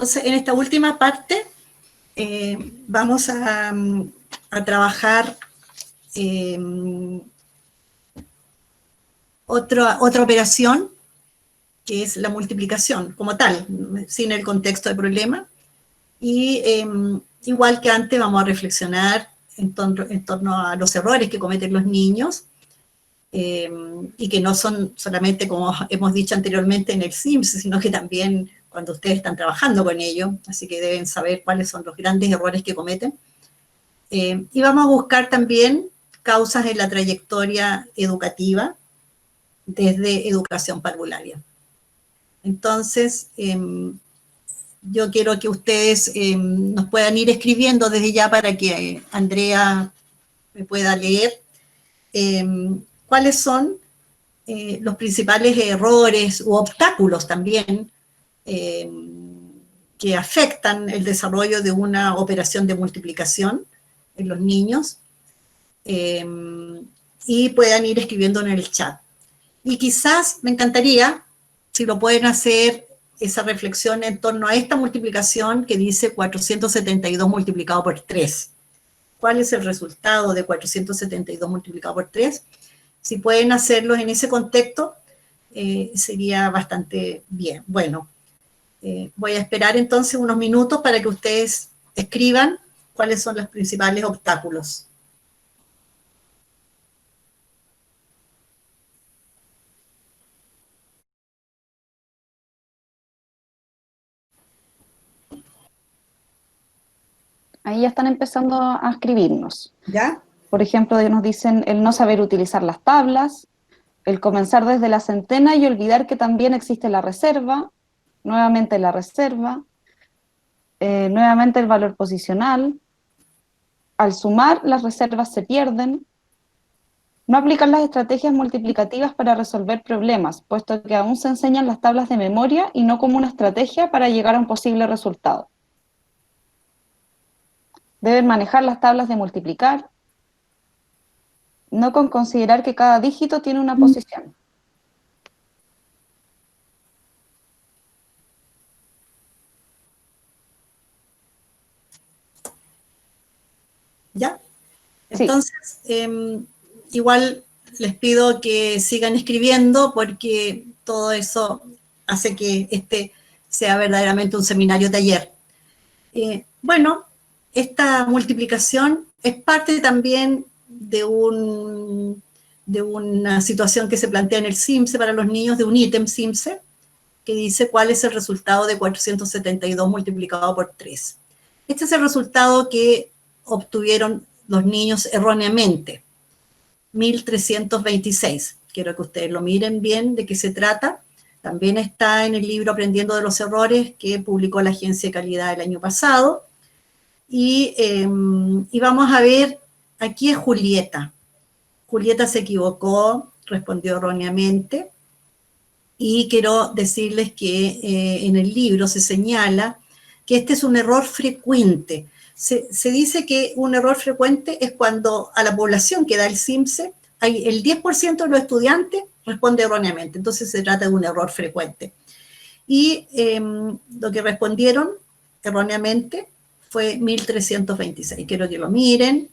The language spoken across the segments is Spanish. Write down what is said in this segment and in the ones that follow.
Entonces, en esta última parte vamos a trabajar otra operación, que es la multiplicación como tal, sin el contexto del problema. Y igual que antes, vamos a reflexionar en torno a los errores que cometen los niños, y que no son solamente, como hemos dicho anteriormente, en el SIMS, sino que también cuando ustedes están trabajando con ello, así que deben saber cuáles son los grandes errores que cometen. Y vamos a buscar también causas en la trayectoria educativa desde educación parvularia. Entonces, yo quiero que ustedes nos puedan ir escribiendo desde ya para que Andrea me pueda leer cuáles son los principales errores u obstáculos también que afectan el desarrollo de una operación de multiplicación en los niños, y puedan ir escribiendo en el chat. Y quizás me encantaría, si lo pueden hacer, esa reflexión en torno a esta multiplicación que dice 472 multiplicado por 3. ¿Cuál es el resultado de 472 multiplicado por 3? Si pueden hacerlo en ese contexto, sería bastante bien. Bueno, voy a esperar entonces unos minutos para que ustedes escriban cuáles son los principales obstáculos. Ahí ya están empezando a escribirnos. ¿Ya? Por ejemplo, nos dicen el no saber utilizar las tablas, el comenzar desde la centena y olvidar que también existe la reserva, nuevamente la reserva, nuevamente el valor posicional. Al sumar, las reservas se pierden. No aplicar las estrategias multiplicativas para resolver problemas, puesto que aún se enseñan las tablas de memoria y no como una estrategia para llegar a un posible resultado. Deben manejar las tablas de multiplicar, no con considerar que cada dígito tiene una posición. ¿Ya? Entonces, igual les pido que sigan escribiendo porque todo eso hace que este sea verdaderamente un seminario taller. Bueno, esta multiplicación es parte también de una situación que se plantea en el SIMSE para los niños, de un ítem SIMSE, que dice cuál es el resultado de 472 multiplicado por 3. Este es el resultado que obtuvieron los niños erróneamente, 1326. Quiero que ustedes lo miren bien de qué se trata. También está en el libro Aprendiendo de los Errores, que publicó la Agencia de Calidad el año pasado. Y vamos a ver, aquí es Julieta. Julieta se equivocó, respondió erróneamente. Y quiero decirles que en el libro se señala que este es un error frecuente. Se dice que un error frecuente es cuando a la población que da el SIMSE, el 10% de los estudiantes responde erróneamente. Entonces se trata de un error frecuente. Y lo que respondieron erróneamente fue 1326. Quiero que lo miren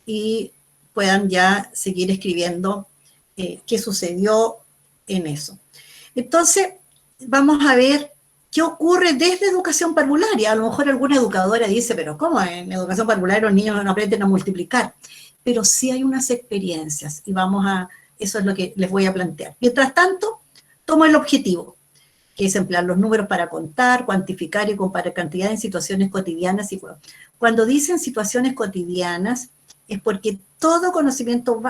y puedan ya seguir escribiendo qué sucedió en eso. Entonces, vamos a ver qué ocurre desde educación parvularia. A lo mejor alguna educadora dice, pero ¿cómo en educación parvularia los niños no aprenden a multiplicar? Pero sí hay unas experiencias y eso es lo que les voy a plantear. Mientras tanto, tomo el objetivo, que es emplear los números para contar, cuantificar y comparar cantidad en situaciones cotidianas. Cuando dicen situaciones cotidianas, es porque todo conocimiento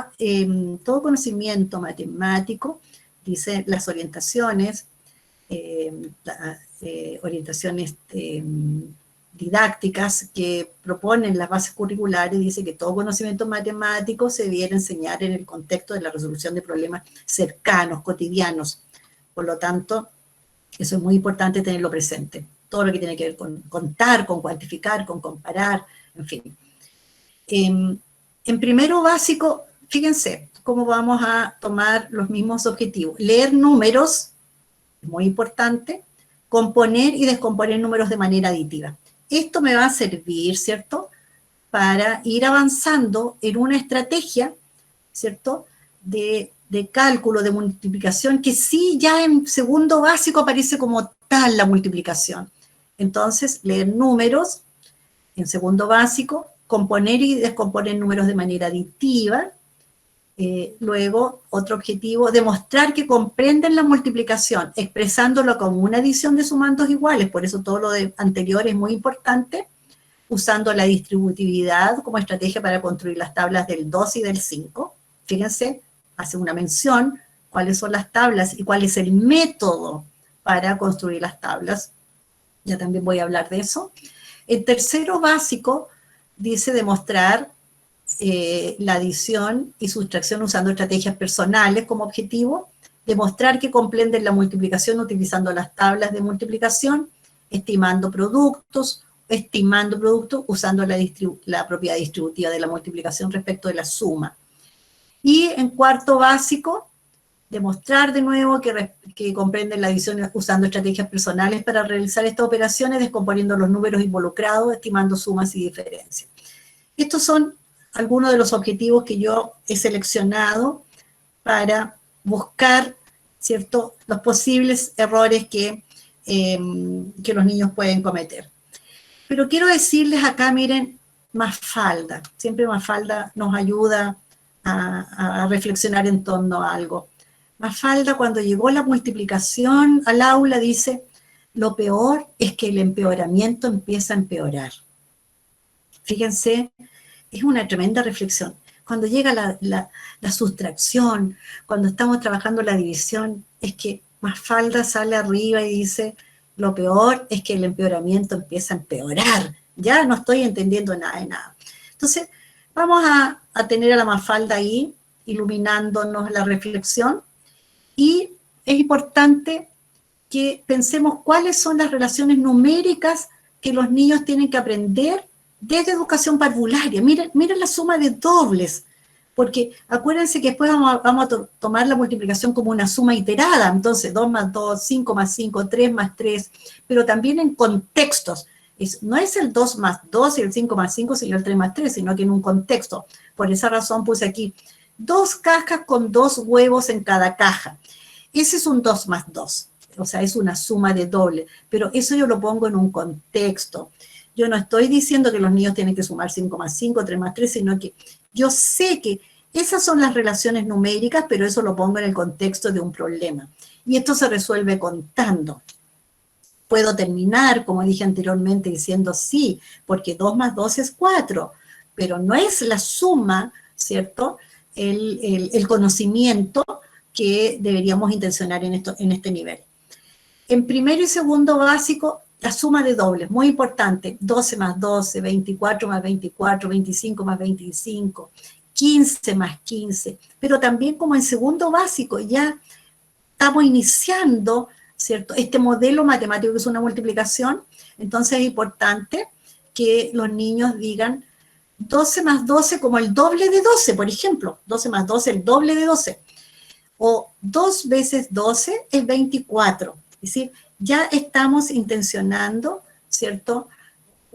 matemático, dice las orientaciones, orientaciones didácticas que proponen las bases curriculares, dice que todo conocimiento matemático se debiera enseñar en el contexto de la resolución de problemas cercanos, cotidianos. Por lo tanto, eso es muy importante tenerlo presente. Todo lo que tiene que ver con contar, con cuantificar, con comparar, en fin. En primero básico, fíjense cómo vamos a tomar los mismos objetivos. Leer números, muy importante, componer y descomponer números de manera aditiva. Esto me va a servir, ¿cierto?, para ir avanzando en una estrategia, ¿cierto?, de cálculo, de multiplicación, que sí ya en segundo básico aparece como tal la multiplicación. Entonces, leer números en segundo básico, componer y descomponer números de manera aditiva. Luego, otro objetivo, demostrar que comprenden la multiplicación, expresándolo como una adición de sumandos iguales, por eso todo lo anterior es muy importante, usando la distributividad como estrategia para construir las tablas del 2 y del 5. Fíjense, hace una mención, cuáles son las tablas y cuál es el método para construir las tablas. Ya también voy a hablar de eso. El tercero básico dice demostrar la adición y sustracción usando estrategias personales como objetivo, demostrar que comprenden la multiplicación utilizando las tablas de multiplicación, estimando productos usando la propiedad distributiva de la multiplicación respecto de la suma. Y en cuarto básico, demostrar de nuevo que comprenden la adición usando estrategias personales para realizar estas operaciones, descomponiendo los números involucrados, estimando sumas y diferencias. Estos son algunos de los objetivos que yo he seleccionado para buscar, ¿cierto?, los posibles errores que los niños pueden cometer. Pero quiero decirles acá, miren, Mafalda. Siempre Mafalda nos ayuda a reflexionar en torno a algo. Mafalda, cuando llegó la multiplicación al aula, dice, lo peor es que el empeoramiento empieza a empeorar. Fíjense, es una tremenda reflexión. Cuando llega la sustracción, cuando estamos trabajando la división, es que Mafalda sale arriba y dice, lo peor es que el empeoramiento empieza a empeorar. Ya no estoy entendiendo nada de nada. Entonces, vamos a tener a la Mafalda ahí, iluminándonos la reflexión, y es importante que pensemos cuáles son las relaciones numéricas que los niños tienen que aprender desde educación parvularia. Miren la suma de dobles, porque acuérdense que después vamos a tomar la multiplicación como una suma iterada, entonces 2 más 2, 5 más 5, 3 más 3, pero también en contextos. No es el 2 más 2 y el 5 más 5, sino el 3 más 3, sino que en un contexto. Por esa razón puse aquí 2 cajas con 2 huevos en cada caja. Ese es un 2 más 2, o sea, es una suma de doble, pero eso yo lo pongo en un contexto. Yo no estoy diciendo que los niños tienen que sumar 5 más 5, 3 más 3, sino que yo sé que esas son las relaciones numéricas, pero eso lo pongo en el contexto de un problema. Y esto se resuelve contando. Puedo terminar, como dije anteriormente, diciendo sí, porque 2 más 2 es 4, pero no es la suma, ¿cierto?, el conocimiento que deberíamos intencionar en este nivel. En primero y segundo básico, la suma de dobles, muy importante, 12 más 12, 24 más 24, 25 más 25, 15 más 15, pero también como en segundo básico ya estamos iniciando, ¿cierto?, este modelo matemático que es una multiplicación, entonces es importante que los niños digan 12 más 12 como el doble de 12, por ejemplo, 12 más 12 el doble de 12, o 2 veces 12 es 24, es decir, ya estamos intencionando, ¿cierto?,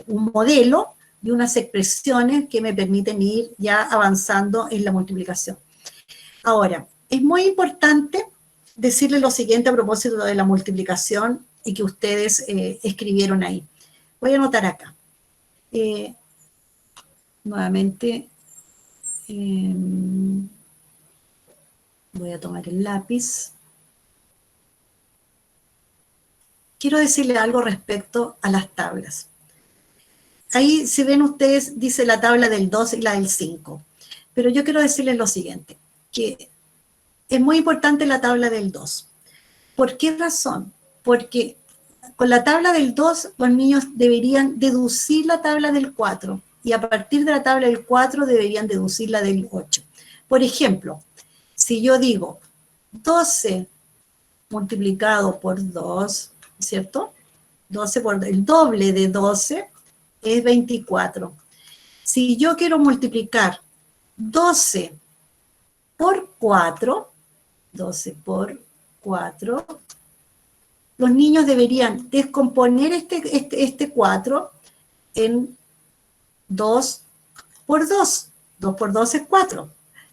un modelo y unas expresiones que me permiten ir ya avanzando en la multiplicación. Ahora, es muy importante decirle lo siguiente a propósito de la multiplicación y que ustedes escribieron ahí. Voy a anotar acá. Nuevamente, voy a tomar el lápiz. Quiero decirle algo respecto a las tablas. Ahí, si ven ustedes, dice la tabla del 2 y la del 5. Pero yo quiero decirles lo siguiente, que es muy importante la tabla del 2. ¿Por qué razón? Porque con la tabla del 2 los niños deberían deducir la tabla del 4 y a partir de la tabla del 4 deberían deducir la del 8. Por ejemplo, si yo digo 12 multiplicado por 2, ¿cierto? 12 por el doble de 12 es 24. Si yo quiero multiplicar 12 por 4, 12 por 4, los niños deberían descomponer este 4 en 2 por 2. 2 por 2 es 4.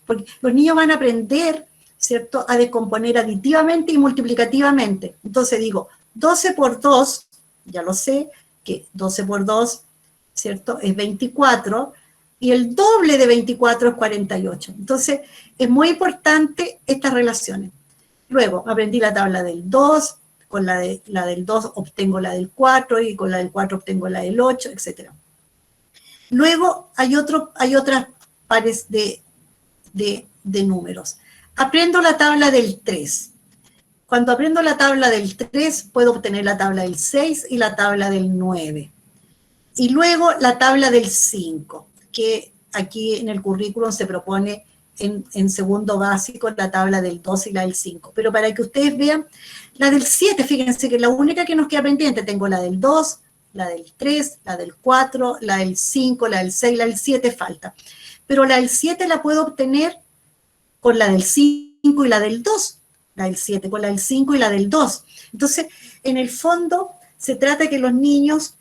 Porque los niños van a aprender, ¿cierto?, a descomponer aditivamente y multiplicativamente. Entonces digo, 12 por 2, ya lo sé, que 12 por 2, ¿cierto?, es 24, y el doble de 24 es 48. Entonces, es muy importante estas relaciones. Luego, aprendí la tabla del 2, con la del 2 obtengo la del 4, y con la del 4 obtengo la del 8, etc. Luego, hay otras pares de números. Aprendo la tabla del 3. Cuando aprendo la tabla del 3, puedo obtener la tabla del 6 y la tabla del 9. Y luego la tabla del 5, que aquí en el currículum se propone en segundo básico la tabla del 2 y la del 5. Pero para que ustedes vean, la del 7, fíjense que es la única que nos queda pendiente. Tengo la del 2, la del 3, la del 4, la del 5, la del 6, la del 7 falta. Pero la del 7 la puedo obtener con la del 5 y la del 2. La del 7 con la del 5 y la del 2. Entonces, en el fondo, se trata de que los niños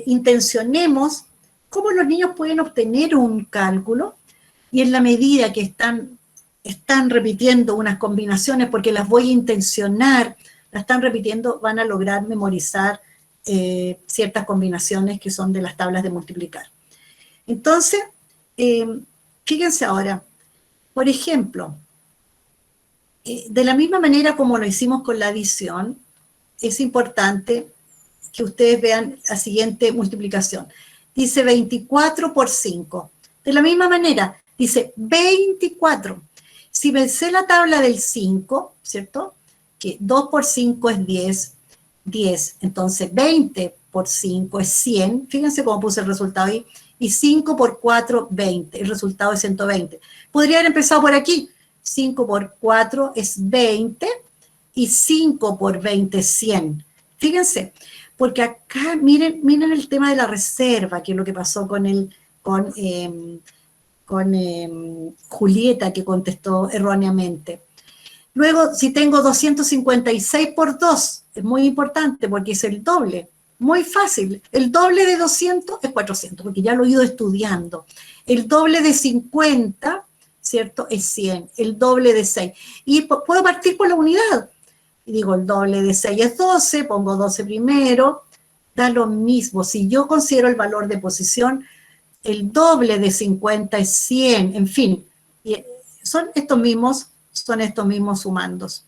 intencionemos cómo los niños pueden obtener un cálculo, y en la medida que están repitiendo unas combinaciones, porque las voy a intencionar, las están repitiendo, van a lograr memorizar ciertas combinaciones que son de las tablas de multiplicar. Entonces, fíjense ahora, por ejemplo, de la misma manera como lo hicimos con la adición, es importante que ustedes vean la siguiente multiplicación. Dice 24 por 5. De la misma manera, dice 24. Si me sé la tabla del 5, ¿cierto?, que 2 por 5 es 10, 10. Entonces 20 por 5 es 100. Fíjense cómo puse el resultado ahí. Y 5 por 4, 20. El resultado es 120. Podría haber empezado por aquí. 5 por 4 es 20 y 5 por 20 es 100. Fíjense, porque acá, miren el tema de la reserva, que es lo que pasó con Julieta, que contestó erróneamente. Luego, si tengo 256 por 2, es muy importante porque es el doble. Muy fácil. El doble de 200 es 400, porque ya lo he ido estudiando. El doble de 50, ¿cierto?, es 100. El doble de 6. Y puedo partir por la unidad. Y digo, el doble de 6 es 12, pongo 12 primero, da lo mismo. Si yo considero el valor de posición, el doble de 50 es 100, en fin. Y son estos mismos sumandos.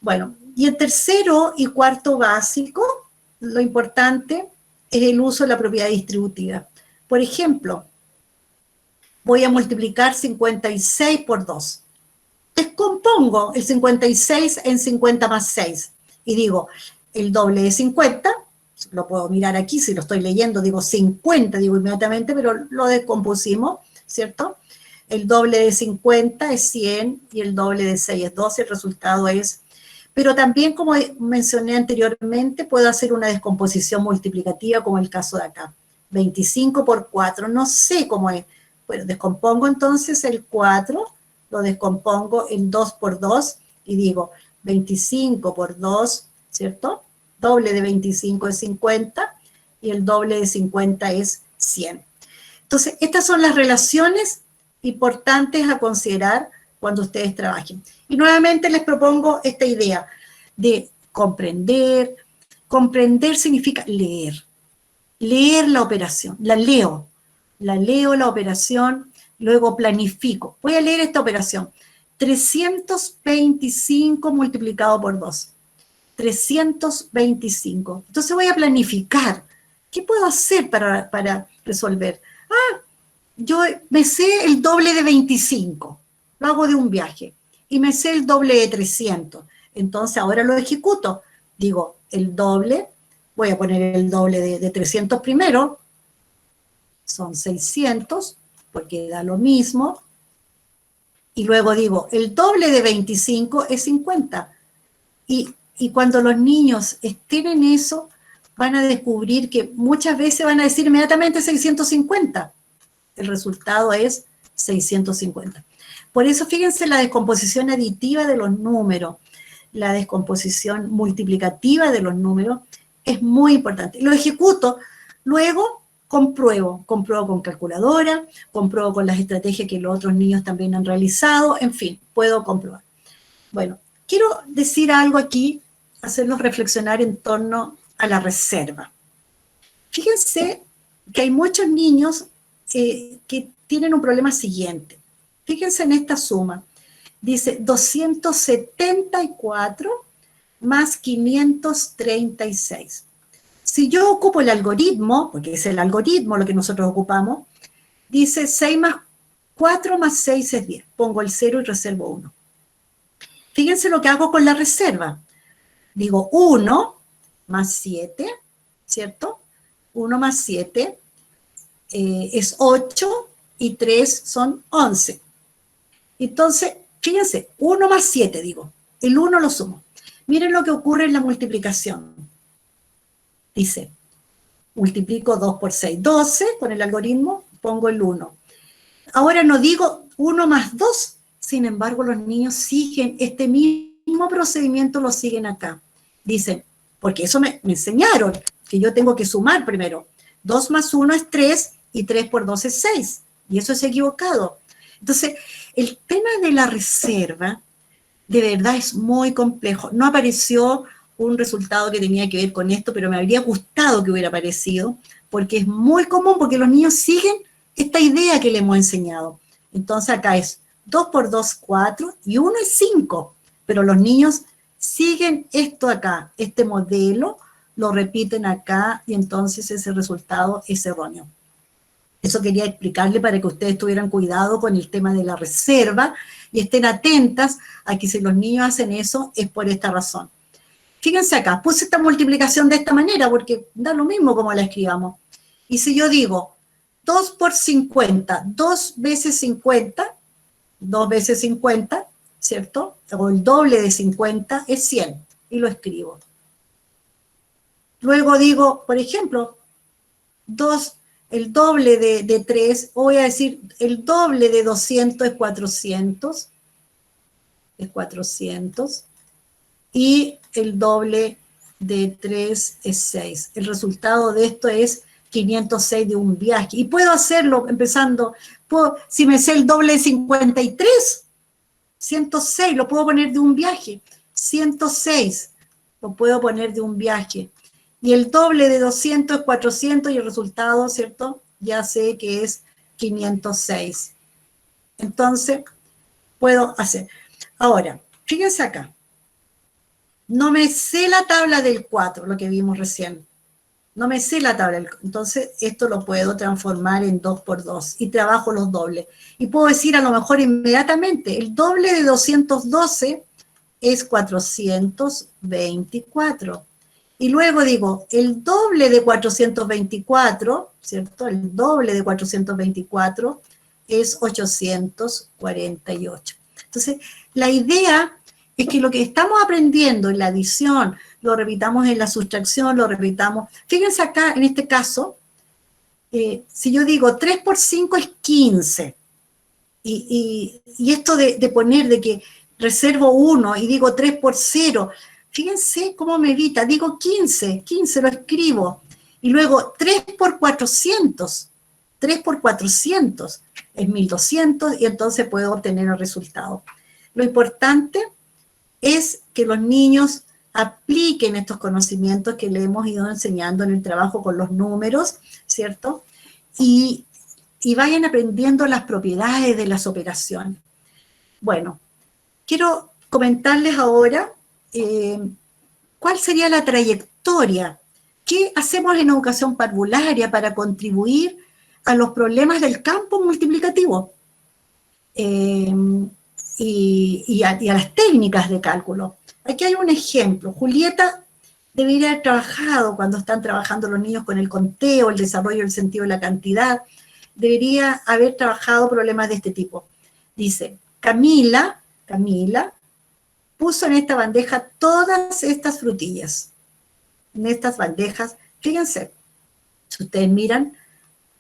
Bueno, y en tercero y cuarto básico, lo importante es el uso de la propiedad distributiva. Por ejemplo, voy a multiplicar 56 por 2. Descompongo el 56 en 50 más 6. Y digo, el doble de 50, lo puedo mirar aquí, si lo estoy leyendo, digo 50, digo inmediatamente, pero lo descompusimos, ¿cierto? El doble de 50 es 100 y el doble de 6 es 12, el resultado es... Pero también, como mencioné anteriormente, puedo hacer una descomposición multiplicativa, como el caso de acá. 25 por 4, no sé cómo es. Bueno, descompongo entonces el 4, lo descompongo en 2 por 2 y digo 25 por 2, ¿cierto? Doble de 25 es 50 y el doble de 50 es 100. Entonces, estas son las relaciones importantes a considerar cuando ustedes trabajen. Y nuevamente les propongo esta idea de comprender. Comprender significa leer. Leer la operación, la leo la operación, luego planifico. Voy a leer esta operación. 325 multiplicado por 2. 325. Entonces voy a planificar. ¿Qué puedo hacer para resolver? Yo me sé el doble de 25. Lo hago de un viaje. Y me sé el doble de 300. Entonces ahora lo ejecuto. Digo, el doble, voy a poner el doble de 300 primero. Son 600, porque da lo mismo. Y luego digo, el doble de 25 es 50. Y cuando los niños estén en eso, van a descubrir que muchas veces van a decir inmediatamente 650. El resultado es 650. Por eso, fíjense la descomposición aditiva de los números. la descomposición multiplicativa de los números, es muy importante. Lo ejecuto, luego compruebo con calculadora, compruebo con las estrategias que los otros niños también han realizado, en fin, puedo comprobar. Bueno, quiero decir algo aquí, hacerlos reflexionar en torno a la reserva. Fíjense que hay muchos niños que tienen un problema siguiente. Fíjense en esta suma. Dice 274 más 536. Si yo ocupo el algoritmo, porque es el algoritmo lo que nosotros ocupamos, dice 4 más 6 es 10. Pongo el 0 y reservo 1. Fíjense lo que hago con la reserva. Digo 1 más 7, ¿cierto? 1 más 7 es 8 y 3 son 11. Entonces, fíjense, 1 más 7, digo. El 1 lo sumo. Miren lo que ocurre en la multiplicación. Dice, multiplico 2 por 6, 12, con el algoritmo pongo el 1. Ahora no digo 1 más 2, sin embargo los niños siguen este mismo procedimiento, lo siguen acá. Dicen, porque eso me enseñaron, que yo tengo que sumar primero. 2 más 1 es 3 y 3 por 2 es 6, y eso es equivocado. Entonces, el tema de la reserva de verdad es muy complejo. No apareció un resultado que tenía que ver con esto, pero me habría gustado que hubiera aparecido, porque es muy común, porque los niños siguen esta idea que le hemos enseñado. Entonces acá es 2 por 2, 4, y 1 es 5, pero los niños siguen esto acá, este modelo, lo repiten acá, y entonces ese resultado es erróneo. Eso quería explicarle para que ustedes tuvieran cuidado con el tema de la reserva, y estén atentas a que si los niños hacen eso, es por esta razón. Fíjense acá, puse esta multiplicación de esta manera, porque da lo mismo como la escribamos. Y si yo digo 2 por 50, 2 veces 50, 2 veces 50, ¿cierto? O el doble de 50 es 100, y lo escribo. Luego digo, por ejemplo, 2, el doble de 3, o voy a decir, el doble de 200 es 400, y el doble de 3 es 6. El resultado de esto es 506 de un viaje. Y puedo hacerlo empezando, si me sé el doble de 53, 106, lo puedo poner de un viaje. 106, lo puedo poner de un viaje. Y el doble de 200 es 400, y el resultado, ¿cierto? Ya sé que es 506. Entonces, puedo hacer. Ahora, fíjense acá. No me sé la tabla del 4, lo que vimos recién. No me sé la tabla. Entonces, esto lo puedo transformar en 2 por 2 y trabajo los dobles. Y puedo decir a lo mejor inmediatamente, el doble de 212 es 424. Y luego digo, el doble de 424, ¿cierto? El doble de 424 es 848. Entonces, la idea es que lo que estamos aprendiendo en la adición, lo repitamos en la sustracción, lo repitamos. Fíjense acá, en este caso, si yo digo 3 por 5 es 15, y esto de poner de que reservo 1 y digo 3 por 0, fíjense cómo me evita, digo 15 lo escribo, y luego 3 por 400 es 1200, y entonces puedo obtener el resultado. Lo importante es que los niños apliquen estos conocimientos que le hemos ido enseñando en el trabajo con los números, ¿cierto? Y vayan aprendiendo las propiedades de las operaciones. Bueno, quiero comentarles ahora cuál sería la trayectoria. ¿Qué hacemos en educación parvularia para contribuir a los problemas del campo multiplicativo? Y a las técnicas de cálculo. Aquí hay un ejemplo. Julieta debería haber trabajado, cuando están trabajando los niños con el conteo, el desarrollo del sentido de la cantidad, debería haber trabajado problemas de este tipo. Dice, Camila puso en esta bandeja todas estas frutillas. En estas bandejas, fíjense, si ustedes miran,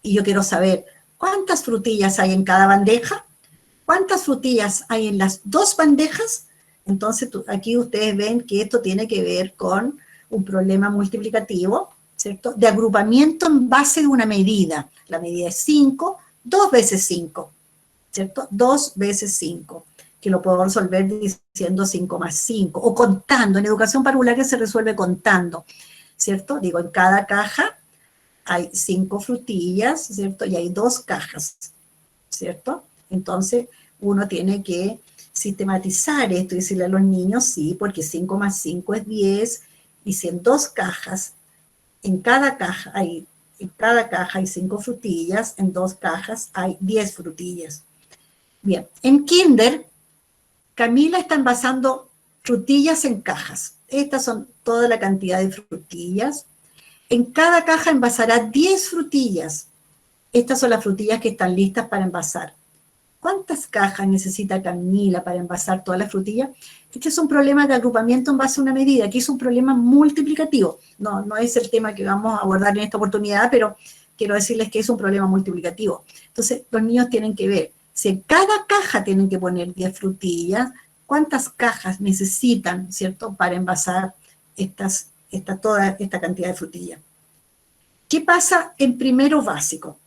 y yo quiero saber, ¿cuántas frutillas hay en cada bandeja? ¿Cuántas frutillas hay en las dos bandejas? Entonces, aquí ustedes ven que esto tiene que ver con un problema multiplicativo, ¿cierto? De agrupamiento en base de una medida. La medida es 5, 2 veces 5, ¿cierto? 2 veces 5, que lo puedo resolver diciendo 5 más 5, o contando. En educación parvularia se resuelve contando, ¿cierto? Digo, en cada caja hay 5 frutillas, ¿cierto? Y hay 2 cajas, ¿cierto? Entonces, uno tiene que sistematizar esto y decirle a los niños, sí, porque 5 más 5 es 10, y si en 2 cajas, en cada caja hay 5 frutillas, en 2 cajas hay 10 frutillas. Bien, en Kinder, Camila está envasando frutillas en cajas. Estas son toda la cantidad de frutillas. En cada caja envasará 10 frutillas. Estas son las frutillas que están listas para envasar. ¿Cuántas cajas necesita Camila para envasar todas las frutillas? Este es un problema de agrupamiento en base a una medida. Aquí es un problema multiplicativo. No es el tema que vamos a abordar en esta oportunidad, pero quiero decirles que es un problema multiplicativo. Entonces, los niños tienen que ver, si en cada caja tienen que poner 10 frutillas, ¿cuántas cajas necesitan, ¿cierto?, para envasar toda esta cantidad de frutillas? ¿Qué pasa en primero básico?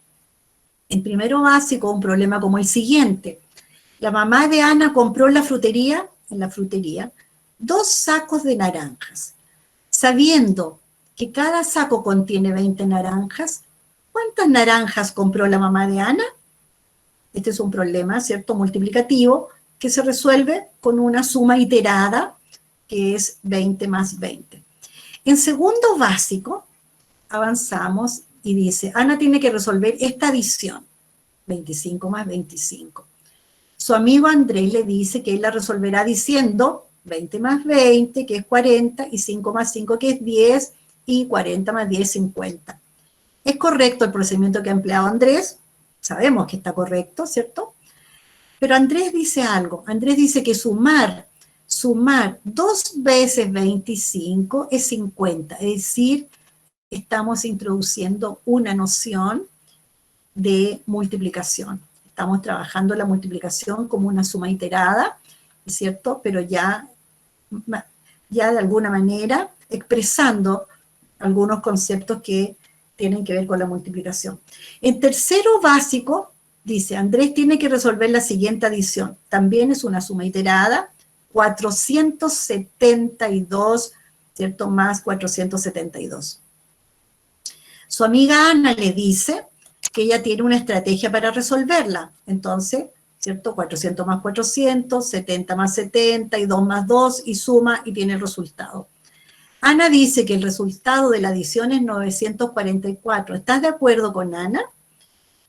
En primero básico, un problema como el siguiente. La mamá de Ana compró en la frutería 2 sacos de naranjas. Sabiendo que cada saco contiene 20 naranjas, ¿cuántas naranjas compró la mamá de Ana? Este es un problema, ¿cierto?, multiplicativo, que se resuelve con una suma iterada, que es 20 más 20. En segundo básico, avanzamos y dice, Ana tiene que resolver esta adición, 25 más 25. Su amigo Andrés le dice que él la resolverá diciendo 20 más 20, que es 40, y 5 más 5, que es 10, y 40 más 10, 50. ¿Es correcto el procedimiento que ha empleado Andrés? Sabemos que está correcto, ¿cierto? Pero Andrés dice algo. Andrés dice que sumar 2 veces 25 es 50, es decir, estamos introduciendo una noción de multiplicación. Estamos trabajando la multiplicación como una suma iterada, ¿cierto? Pero ya de alguna manera expresando algunos conceptos que tienen que ver con la multiplicación. En tercero básico, dice, Andrés tiene que resolver la siguiente adición. También es una suma iterada, 472, ¿cierto? Más 472. Su amiga Ana le dice que ella tiene una estrategia para resolverla. Entonces, ¿cierto? 400 más 400, 70 más 70, y 2 más 2, y suma y tiene el resultado. Ana dice que el resultado de la adición es 944. ¿Estás de acuerdo con Ana?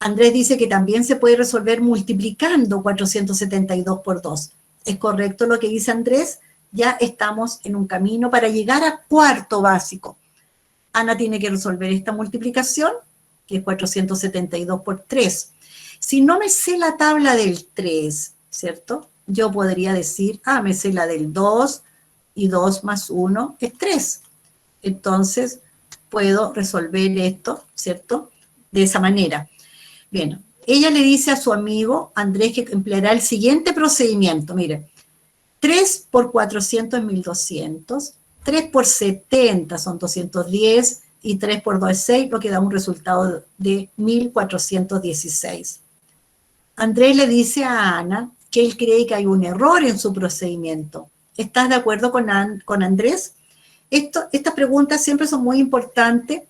Andrés dice que también se puede resolver multiplicando 472 por 2. ¿Es correcto lo que dice Andrés? Ya estamos en un camino para llegar a cuarto básico. Ana tiene que resolver esta multiplicación, que es 472 por 3. Si no me sé la tabla del 3, ¿cierto? Yo podría decir, me sé la del 2, y 2 más 1 es 3. Entonces, puedo resolver esto, ¿cierto?, de esa manera. Bien, ella le dice a su amigo Andrés que empleará el siguiente procedimiento. Mire, 3 por 400 es 1200, 3 por 70 son 210, y 3 por 2 es 6, lo que da un resultado de 1416. Andrés le dice a Ana que él cree que hay un error en su procedimiento. ¿Estás de acuerdo con Andrés? Estas preguntas siempre son muy importantes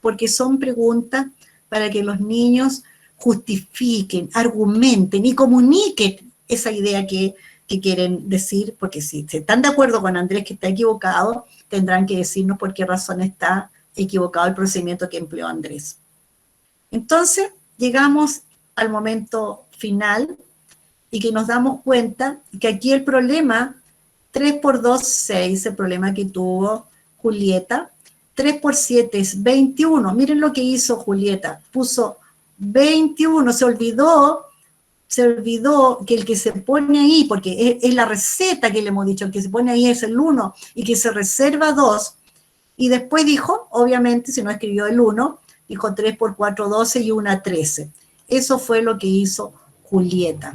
porque son preguntas para que los niños justifiquen, argumenten y comuniquen esa idea que quieren decir, porque si están de acuerdo con Andrés que está equivocado, tendrán que decirnos por qué razón está equivocado el procedimiento que empleó Andrés. Entonces, llegamos al momento final y que nos damos cuenta que aquí el problema, 3 por 2, 6, el problema que tuvo Julieta, 3 por 7 es 21. Miren lo que hizo Julieta, puso 21, se olvidó que el que se pone ahí, porque es la receta que le hemos dicho, el que se pone ahí es el 1 y que se reserva 2, y después dijo, obviamente, si no escribió el 1, dijo 3 por 4, 12 y 1, 13. Eso fue lo que hizo Julieta,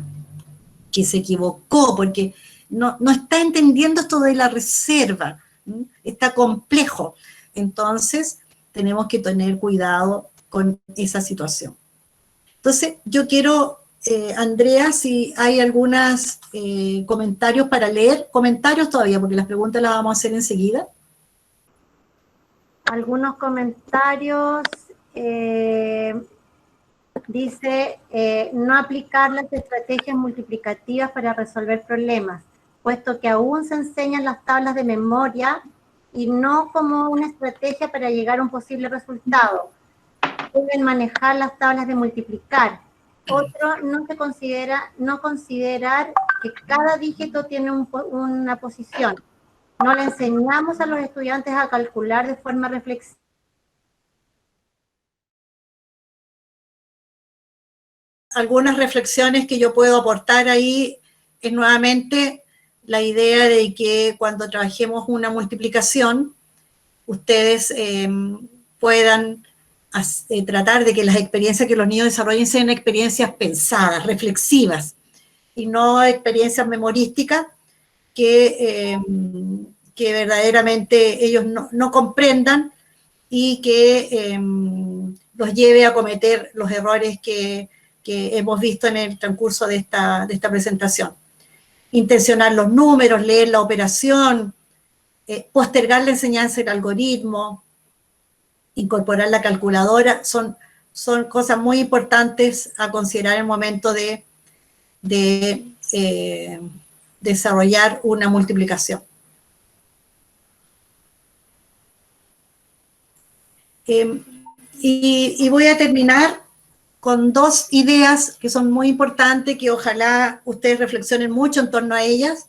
que se equivocó, porque no está entendiendo esto de la reserva, está complejo. Entonces, tenemos que tener cuidado con esa situación. Entonces, yo quiero, Andrea, si hay algunos comentarios para leer, comentarios todavía, porque las preguntas las vamos a hacer enseguida. Algunos comentarios, dice, no aplicar las estrategias multiplicativas para resolver problemas, puesto que aún se enseñan las tablas de memoria y no como una estrategia para llegar a un posible resultado. Deben manejar las tablas de multiplicar. Otro, no considerar que cada dígito tiene una posición. No le enseñamos a los estudiantes a calcular de forma reflexiva. Algunas reflexiones que yo puedo aportar ahí es nuevamente la idea de que cuando trabajemos una multiplicación, ustedes puedan tratar de que las experiencias que los niños desarrollen sean experiencias pensadas, reflexivas, y no experiencias memorísticas que verdaderamente ellos no comprendan y que los lleve a cometer los errores que hemos visto en el transcurso de esta presentación. Intencionar los números, leer la operación, postergar la enseñanza del algoritmo, incorporar la calculadora, son cosas muy importantes a considerar en el momento de desarrollar una multiplicación. Y voy a terminar con dos ideas que son muy importantes, que ojalá ustedes reflexionen mucho en torno a ellas,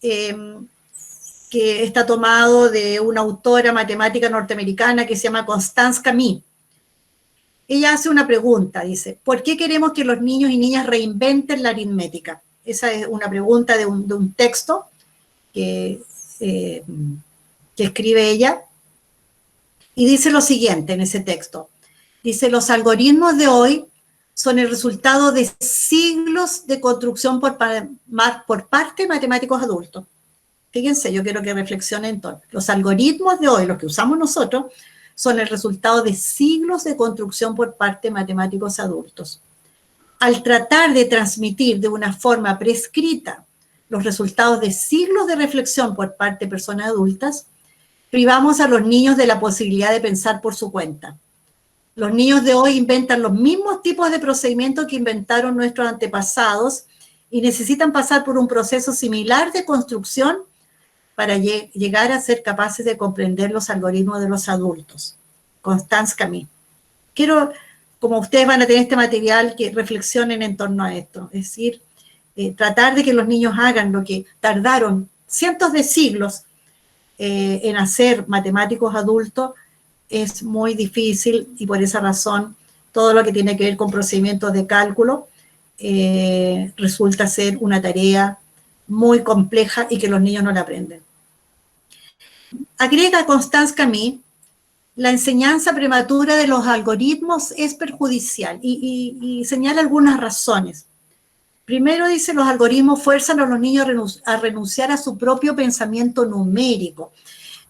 que está tomado de una autora matemática norteamericana que se llama Constance Camille. Ella hace una pregunta, dice, ¿por qué queremos que los niños y niñas reinventen la aritmética? Esa es una pregunta de un texto que escribe ella, y dice lo siguiente en ese texto. Dice, los algoritmos de hoy son el resultado de siglos de construcción por parte de matemáticos adultos. Fíjense, yo quiero que reflexionen entonces. Los algoritmos de hoy, los que usamos nosotros, son el resultado de siglos de construcción por parte de matemáticos adultos. Al tratar de transmitir de una forma prescrita los resultados de siglos de reflexión por parte de personas adultas, privamos a los niños de la posibilidad de pensar por su cuenta. Los niños de hoy inventan los mismos tipos de procedimientos que inventaron nuestros antepasados y necesitan pasar por un proceso similar de construcción para llegar a ser capaces de comprender los algoritmos de los adultos. Constance Camille. Quiero, como ustedes van a tener este material, que reflexionen en torno a esto. Es decir, tratar de que los niños hagan lo que tardaron cientos de siglos en hacer matemáticos adultos es muy difícil, y por esa razón todo lo que tiene que ver con procedimientos de cálculo resulta ser una tarea muy compleja y que los niños no la aprenden. Agrega Constance Camille, la enseñanza prematura de los algoritmos es perjudicial y señala algunas razones. Primero dice, los algoritmos fuerzan a los niños a renunciar a su propio pensamiento numérico.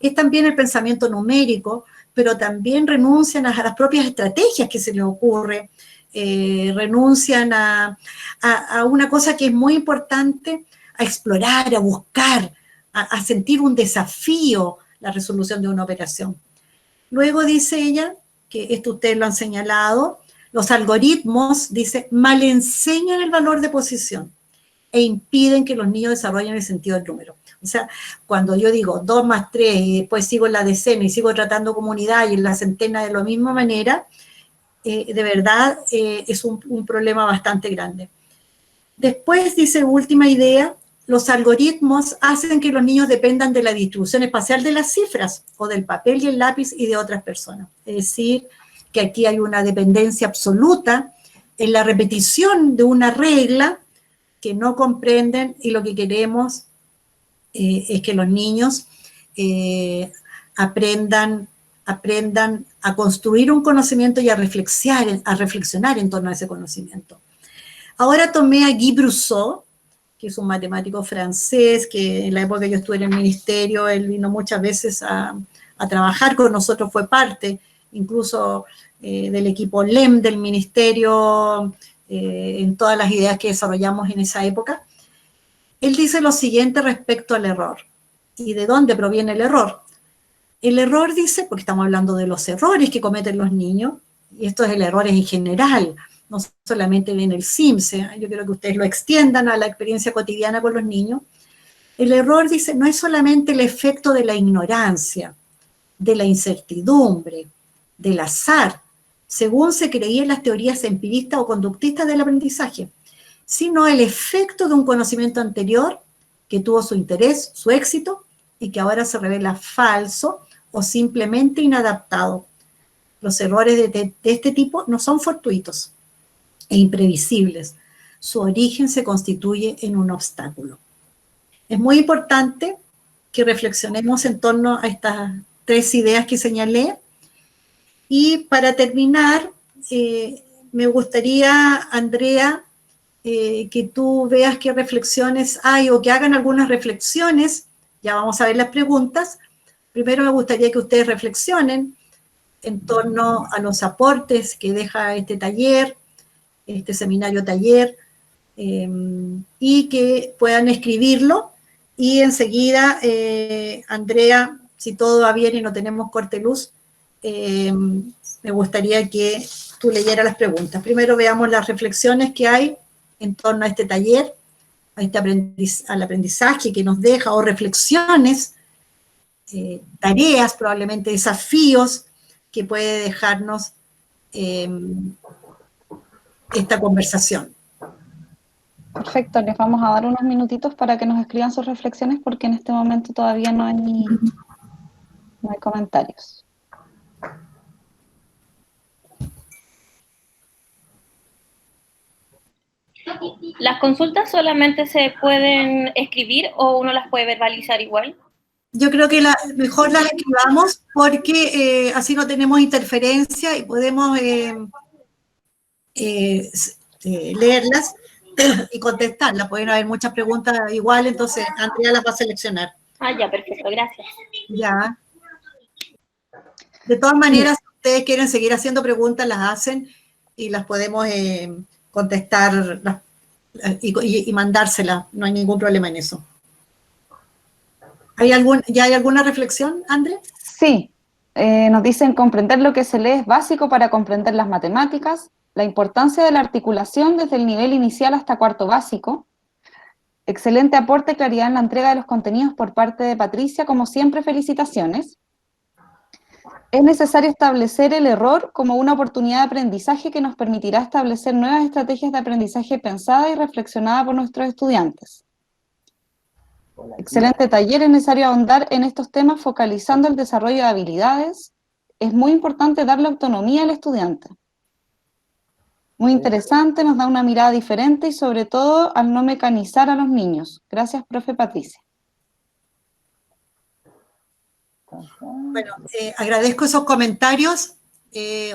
Es también el pensamiento numérico, pero también renuncian a las propias estrategias que se les ocurre, renuncian a una cosa que es muy importante, a explorar, a buscar, a sentir un desafío la resolución de una operación. Luego dice ella, que esto ustedes lo han señalado, los algoritmos, dice, mal enseñan el valor de posición e impiden que los niños desarrollen el sentido del número. O sea, cuando yo digo 2 más 3 y después sigo en la decena y sigo tratando como unidad y en la centena de la misma manera, de verdad es un problema bastante grande. Después dice, última idea, los algoritmos hacen que los niños dependan de la distribución espacial de las cifras o del papel y el lápiz y de otras personas. Es decir, que aquí hay una dependencia absoluta en la repetición de una regla que no comprenden, y lo que queremos es que los niños aprendan a construir un conocimiento y a reflexionar en torno a ese conocimiento. Ahora tomé a Guy Brousseau, que es un matemático francés, que en la época que yo estuve en el ministerio, él vino muchas veces a trabajar con nosotros, fue parte incluso del equipo LEM del ministerio, en todas las ideas que desarrollamos en esa época. Él dice lo siguiente respecto al error. ¿Y de dónde proviene el error? El error, dice, porque estamos hablando de los errores que cometen los niños, y esto es el error en general, no solamente en el CIMSE, yo quiero que ustedes lo extiendan a la experiencia cotidiana con los niños. El error, dice, no es solamente el efecto de la ignorancia, de la incertidumbre, del azar, según se creía en las teorías empiristas o conductistas del aprendizaje, sino el efecto de un conocimiento anterior que tuvo su interés, su éxito, y que ahora se revela falso o simplemente inadaptado. Los errores de este tipo no son fortuitos e imprevisibles. Su origen se constituye en un obstáculo. Es muy importante que reflexionemos en torno a estas 3 ideas que señalé. Y para terminar, me gustaría, Andrea, que tú veas qué reflexiones hay o que hagan algunas reflexiones. Ya vamos a ver las preguntas. Primero me gustaría que ustedes reflexionen en torno a los aportes que deja este taller, este seminario taller, y que puedan escribirlo. Y enseguida, Andrea, si todo va bien y no tenemos corte de luz, me gustaría que tú leyeras las preguntas. Primero veamos las reflexiones que hay en torno a este taller, al aprendizaje que nos deja, o reflexiones, tareas, probablemente desafíos que puede dejarnos esta conversación. Perfecto, les vamos a dar unos minutitos para que nos escriban sus reflexiones porque en este momento todavía no hay comentarios. ¿Las consultas solamente se pueden escribir o uno las puede verbalizar igual? Yo creo que mejor las escribamos porque así no tenemos interferencia y podemos leerlas y contestarlas. Pueden haber muchas preguntas igual, entonces Andrea las va a seleccionar. Ah, ya, perfecto, gracias. Ya. De todas maneras, si ustedes quieren seguir haciendo preguntas, las hacen y las podemos contestar y mandárselas. No hay ningún problema en eso. ¿Ya hay alguna reflexión, André? Sí, nos dicen comprender lo que se lee es básico para comprender las matemáticas, la importancia de la articulación desde el nivel inicial hasta cuarto básico. Excelente aporte, claridad en la entrega de los contenidos por parte de Patricia, como siempre, felicitaciones. Es necesario establecer el error como una oportunidad de aprendizaje que nos permitirá establecer nuevas estrategias de aprendizaje pensadas y reflexionadas por nuestros estudiantes. Excelente taller, es necesario ahondar en estos temas focalizando el desarrollo de habilidades. Es muy importante darle autonomía al estudiante. Muy interesante, nos da una mirada diferente y sobre todo al no mecanizar a los niños. Gracias, profe Patricia. Bueno, agradezco esos comentarios,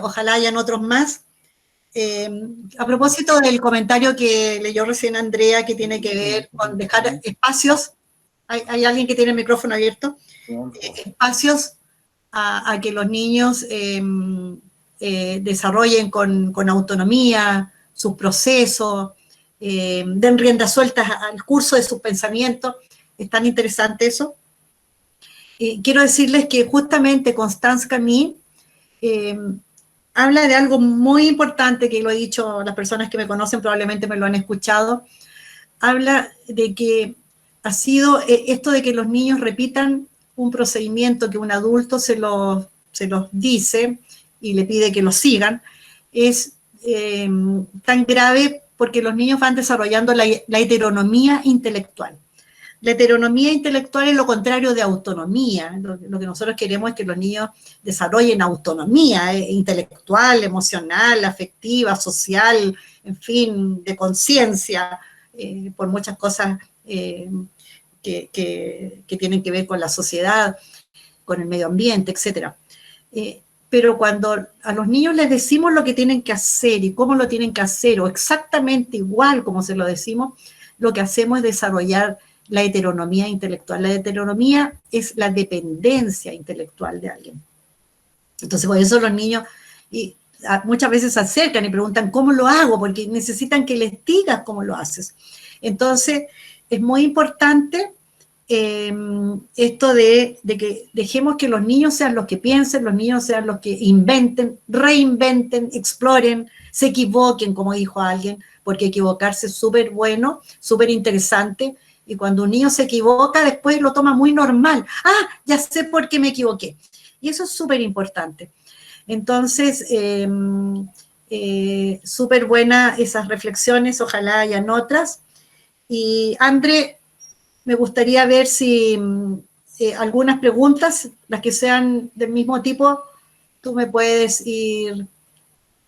ojalá hayan otros más. A propósito del comentario que leyó recién Andrea, que tiene que ver con dejar espacios, hay alguien que tiene el micrófono abierto, espacios a que los niños desarrollen con autonomía sus procesos, den rienda suelta al curso de sus pensamientos. Es tan interesante eso. Quiero decirles que justamente Constance Camille habla de algo muy importante, que lo he dicho, las personas que me conocen probablemente me lo han escuchado. Habla de que ha sido esto de que los niños repitan un procedimiento que un adulto se los dice y le pide que lo sigan, es tan grave porque los niños van desarrollando la heteronomía intelectual. La heteronomía intelectual es lo contrario de autonomía. Lo que nosotros queremos es que los niños desarrollen autonomía intelectual, emocional, afectiva, social, en fin, de conciencia, por muchas cosas que tienen que ver con la sociedad, con el medio ambiente, etc. Pero cuando a los niños les decimos lo que tienen que hacer y cómo lo tienen que hacer, o exactamente igual como se lo decimos, lo que hacemos es desarrollar la heteronomía intelectual. La heteronomía es la dependencia intelectual de alguien. Entonces, por eso los niños muchas veces se acercan y preguntan, ¿cómo lo hago? Porque necesitan que les digas cómo lo haces. Entonces, es muy importante esto de que dejemos que los niños sean los que piensen, los niños sean los que inventen, reinventen, exploren, se equivoquen, como dijo alguien, porque equivocarse es súper bueno, súper interesante, y cuando un niño se equivoca, después lo toma muy normal. Ah, ya sé por qué me equivoqué. Y eso es súper importante. Entonces, súper buenas esas reflexiones, ojalá hayan otras. Y André, me gustaría ver si algunas preguntas, las que sean del mismo tipo, tú me puedes ir.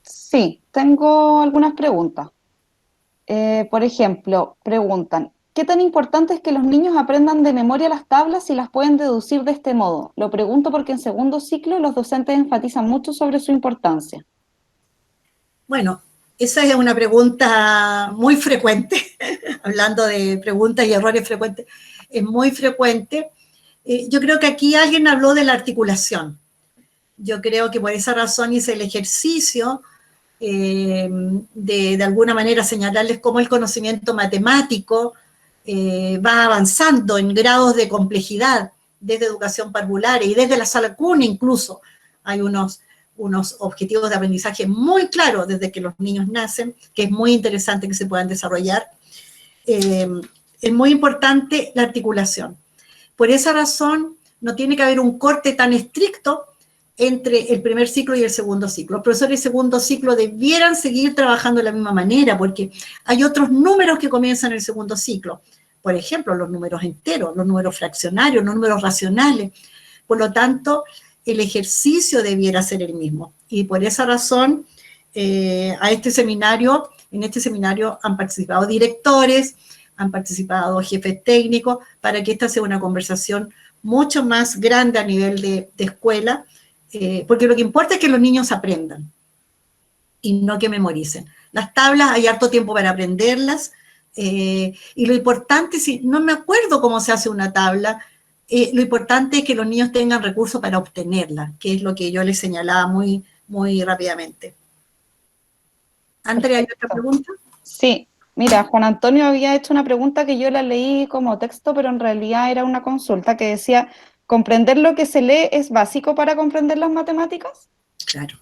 Sí, tengo algunas preguntas. Por ejemplo, preguntan, ¿qué tan importante es que los niños aprendan de memoria las tablas y las pueden deducir de este modo? Lo pregunto porque en segundo ciclo los docentes enfatizan mucho sobre su importancia. Bueno, esa es una pregunta muy frecuente, hablando de preguntas y errores frecuentes, es muy frecuente. Yo creo que aquí alguien habló de la articulación. Yo creo que por esa razón hice el ejercicio de alguna manera señalarles cómo el conocimiento matemático va avanzando en grados de complejidad desde educación parvularia y desde la sala cuna incluso. Hay unos objetivos de aprendizaje muy claros desde que los niños nacen, que es muy interesante que se puedan desarrollar. Es muy importante la articulación. Por esa razón, no tiene que haber un corte tan estricto entre el primer ciclo y el segundo ciclo. Los profesores de segundo ciclo debieran seguir trabajando de la misma manera, porque hay otros números que comienzan en el segundo ciclo. Por ejemplo, los números enteros, los números fraccionarios, los números racionales. Por lo tanto, el ejercicio debiera ser el mismo. Y por esa razón, en este seminario han participado directores, han participado jefes técnicos, para que esta sea una conversación mucho más grande a nivel de escuela, porque lo que importa es que los niños aprendan y no que memoricen. Las tablas hay harto tiempo para aprenderlas, y lo importante, si no me acuerdo cómo se hace una tabla, lo importante es que los niños tengan recursos para obtenerla, que es lo que yo les señalaba muy, muy rápidamente. Andrea, ¿hay otra pregunta? Sí, mira, Juan Antonio había hecho una pregunta que yo la leí como texto, pero en realidad era una consulta que decía, ¿comprender lo que se lee es básico para comprender las matemáticas? Claro.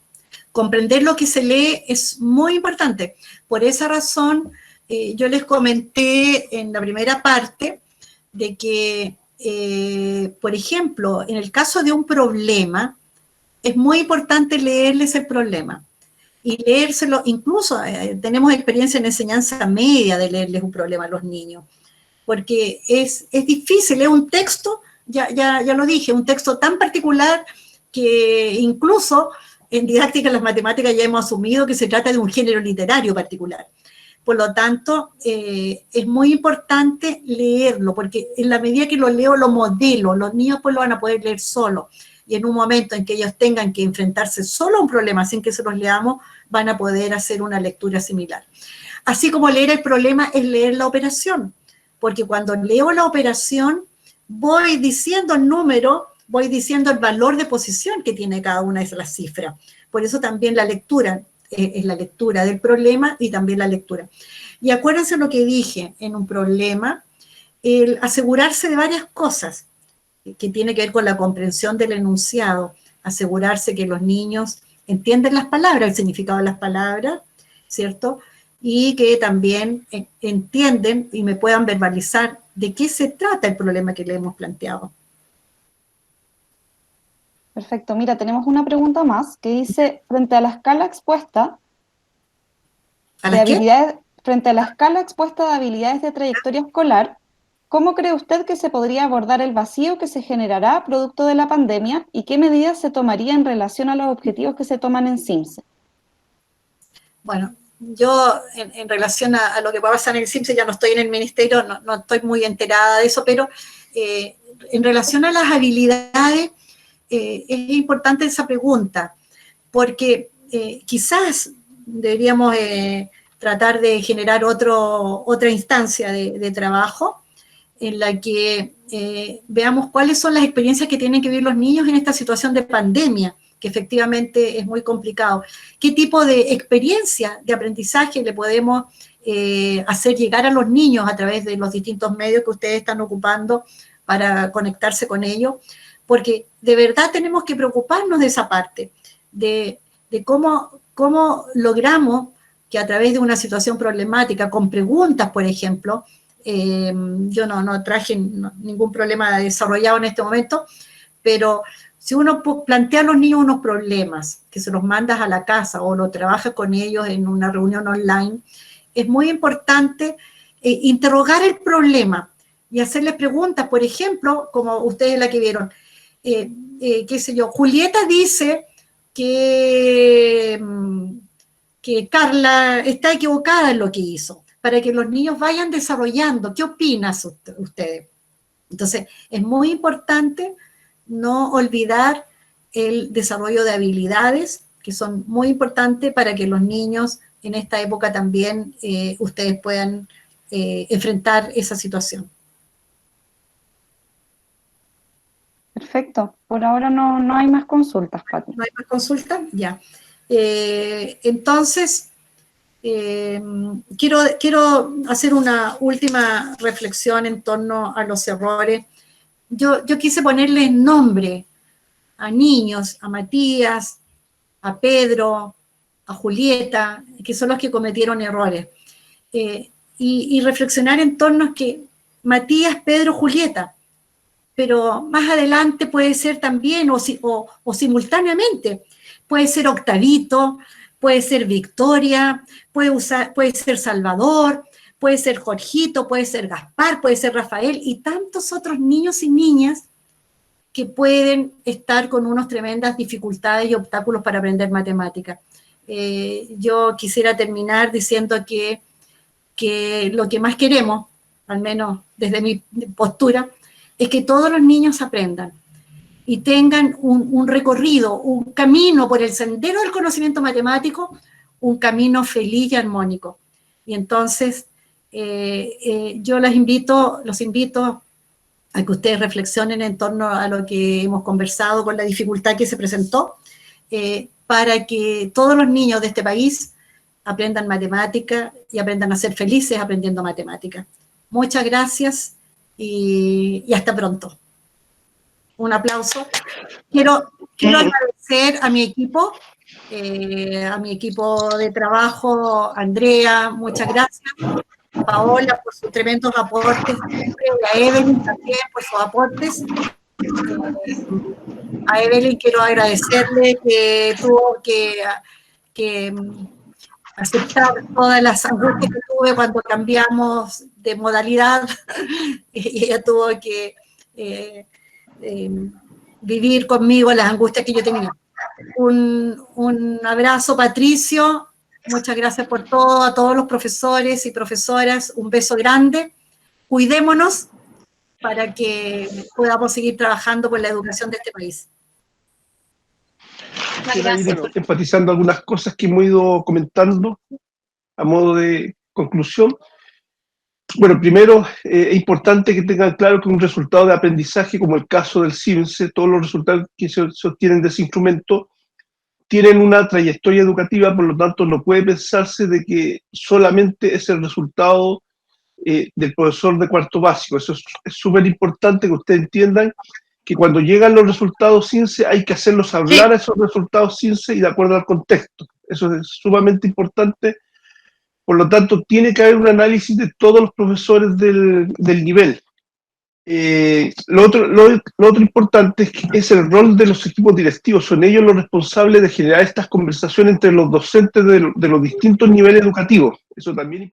Comprender lo que se lee es muy importante. Por esa razón, yo les comenté en la primera parte de que, por ejemplo, en el caso de un problema, es muy importante leerles el problema y leérselo, incluso tenemos experiencia en enseñanza media de leerles un problema a los niños, porque es difícil, es un texto, ya lo dije, un texto tan particular que incluso en didáctica de las matemáticas ya hemos asumido que se trata de un género literario particular. Por lo tanto, es muy importante leerlo, porque en la medida que lo leo, lo modelo, los niños pues lo van a poder leer solos, y en un momento en que ellos tengan que enfrentarse solo a un problema sin que se los leamos, van a poder hacer una lectura similar. Así como leer el problema es leer la operación, porque cuando leo la operación, voy diciendo el número, voy diciendo el valor de posición que tiene cada una de las cifras. Por eso también la lectura es la lectura del problema y también la lectura. Y acuérdense lo que dije en un problema, el asegurarse de varias cosas, que tiene que ver con la comprensión del enunciado, asegurarse que los niños entienden las palabras, el significado de las palabras, ¿cierto? Y que también entienden y me puedan verbalizar de qué se trata el problema que le hemos planteado. Perfecto, mira, tenemos una pregunta más que dice, frente a la escala expuesta de habilidades, frente a la escala expuesta de habilidades de trayectoria escolar, ¿cómo cree usted que se podría abordar el vacío que se generará producto de la pandemia y qué medidas se tomaría en relación a los objetivos que se toman en CIMSE? Bueno, yo en relación a lo que va a pasar en el CIMSE, ya no estoy en el ministerio, no estoy muy enterada de eso, pero en relación a las habilidades, es importante esa pregunta, porque quizás deberíamos tratar de generar otra instancia de trabajo en la que veamos cuáles son las experiencias que tienen que vivir los niños en esta situación de pandemia, que efectivamente es muy complicado. ¿Qué tipo de experiencia de aprendizaje le podemos hacer llegar a los niños a través de los distintos medios que ustedes están ocupando para conectarse con ellos? Porque de verdad tenemos que preocuparnos de esa parte, de cómo logramos que a través de una situación problemática, con preguntas, por ejemplo, yo no traje ningún problema desarrollado en este momento, pero si uno plantea a los niños unos problemas, que se los mandas a la casa o lo trabajas con ellos en una reunión online, es muy importante interrogar el problema y hacerles preguntas, por ejemplo, como ustedes la que vieron, qué sé yo, Julieta dice que Carla está equivocada en lo que hizo, para que los niños vayan desarrollando. ¿Qué opinas ustedes? Entonces, es muy importante no olvidar el desarrollo de habilidades, que son muy importantes para que los niños en esta época también ustedes puedan enfrentar esa situación. Perfecto. Por ahora no hay más consultas, Pati. ¿No hay más consultas? Ya. Entonces, quiero hacer una última reflexión en torno a los errores. Yo quise ponerle nombre a niños, a Matías, a Pedro, a Julieta, que son los que cometieron errores. Y reflexionar en torno a que Matías, Pedro, Julieta, pero más adelante puede ser también, o simultáneamente, puede ser Octavito, puede ser Victoria, puede ser Salvador, puede ser Jorgito, puede ser Gaspar, puede ser Rafael, y tantos otros niños y niñas que pueden estar con unas tremendas dificultades y obstáculos para aprender matemática. Yo quisiera terminar diciendo que lo que más queremos, al menos desde mi postura, es que todos los niños aprendan y tengan un recorrido, un camino por el sendero del conocimiento matemático, un camino feliz y armónico. Y entonces yo los invito a que ustedes reflexionen en torno a lo que hemos conversado con la dificultad que se presentó, para que todos los niños de este país aprendan matemática y aprendan a ser felices aprendiendo matemática. Muchas gracias y hasta pronto. Un aplauso. Quiero agradecer a mi equipo de trabajo, Andrea, muchas gracias, a Paola por sus tremendos aportes, y a Evelyn también por sus aportes. A Evelyn quiero agradecerle que tuvo que aceptar todas las angustias que tuve cuando cambiamos de modalidad, y ella tuvo que vivir conmigo las angustias que yo tenía. Un abrazo, Patricio, muchas gracias por todo, a todos los profesores y profesoras, un beso grande, cuidémonos para que podamos seguir trabajando por la educación de este país. Bueno, enfatizando algunas cosas que hemos ido comentando a modo de conclusión. Bueno, primero, es importante que tengan claro que un resultado de aprendizaje, como el caso del CIMSE, todos los resultados que se obtienen de ese instrumento, tienen una trayectoria educativa, por lo tanto no puede pensarse de que solamente es el resultado del profesor de cuarto básico. Eso es súper importante que ustedes entiendan que cuando llegan los resultados CINCE hay que hacerlos hablar a esos resultados CINCE y de acuerdo al contexto. Eso es sumamente importante. Por lo tanto, tiene que haber un análisis de todos los profesores del nivel. Lo otro importante es el rol de los equipos directivos. Son ellos los responsables de generar estas conversaciones entre los docentes de los distintos niveles educativos. Eso también